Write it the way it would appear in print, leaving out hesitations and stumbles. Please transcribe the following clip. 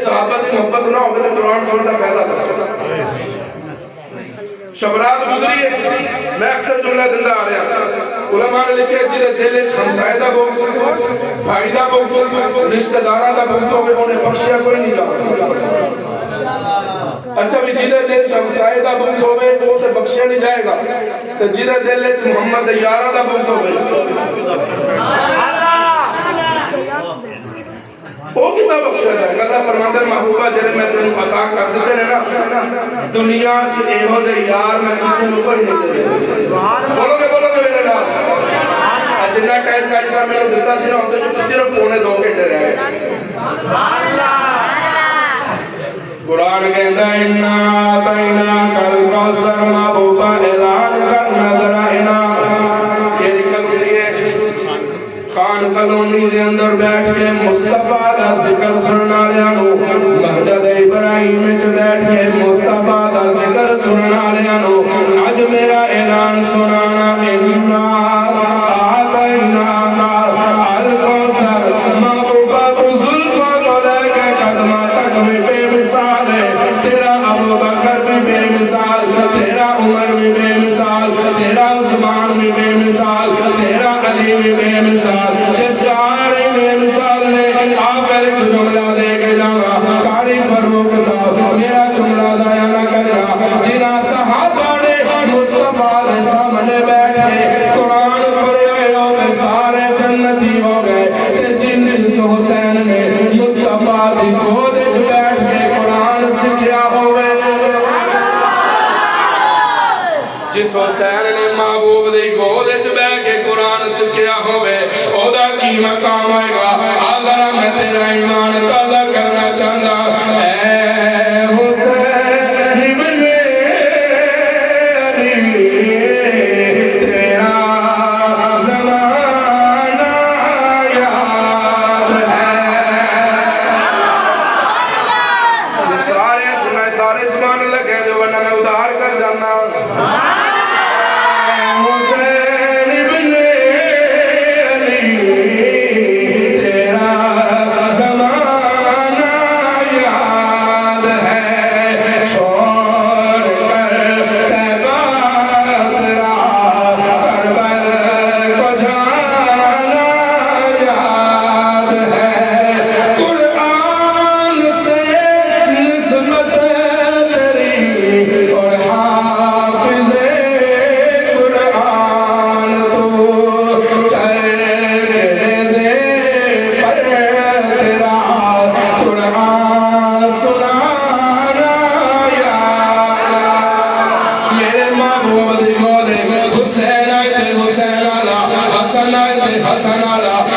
صحابہ کی محبت نہ ہوگی تو قرآن سننے کا فائدہ دسو شبرات گزری ہے میں اکثر جملہ زندہ آ رہا علماء نے لکھے جنہیں دل ہمسائے دا بغض بھائی دا بغض رشتہ داراں دا بغض ہوئے انہیں بخشیا کوئی نہیں جا اچھا بھی جنہیں دل ہمسائے دا بغض ہوئے وہ سے بخشیا نہیں جائے گا تو جنہیں دل محمد یارہ دا بغض ہوئے وہ کتنا بخشا جائے گا اللہ فرماتا ہے محبوبہ جرے میں تینوں عطا کر دیتے ہیں نا دنیا چھ اے ہو دے یار میں کسی نو کوئی نہیں دے بولو گے میرے نام جنہ ٹائم کا جسا میں نے دیتا سی نہ ہوتے جو صرف پونے 2 گھنٹے رہے قرآن کہتا ہے اِنَّا آتَيْنَاكَ الْكَوْثَرَ محبوبہ اعلان کر نظر آئینا یہ نکل کے لیے خان کلونی دے اندر بیٹھ کے مصطفیٰ دا ذکر سننا لیانو مسجد ابراہیم میں بیٹھ کے مصطفیٰ دا ذکر سننا لیانو آج میرا اعلان سنانا اِنَّا آتَيْنَاكَ الْكَوْثَرَ محبوبہ تو زلفہ کو لے کے قدمہ تک بھی بے مثال ہے تیرا ابو بکر بھی بے مثال تیرا عمر بھی بے مثال تیرا عثمان بھی بے مثال تیرا علی بھی بے مثال جس سارے بے مثال نے آپ ایک جملہ دے کے جانا قاری فروغ صاحب میرا جملہ ضائع نہ کرنا جنہ صحابہ نے مصطفیٰ کے سامنے بیٹھے قرآن پڑھے ہو گئے سارے جنتی ہو گئے جن حسین نے مصطفیٰ کی گود وچ بیٹھ کے قرآن سکھیا ہوئے جس حسین نے محبوب دی گود وچ بیٹھ کے قرآن سکھیا ہوئے او دا کی مقام آئے گا آگرہ میں تیرا ایمان تازہ کرنا چاہتا اے حسین ابن علی تیرا زمانہ یاد ہے یہ سارے سنائے سارے زمان لگے دے ورنہ میں ادھار کر جانا حسین ابن علی تیرا زمانہ یاد ہے چھوڑ کر طیبہ تیرا کربل کو جانا یاد ہے قرآن سے نسبت تیری اور حافظ قرآن تو چہرے سے پر تیرا قرآن سنانا یاد میرے محبوب دی گولے حسین آئے حسین آلہ حسن آئے حسن آلہ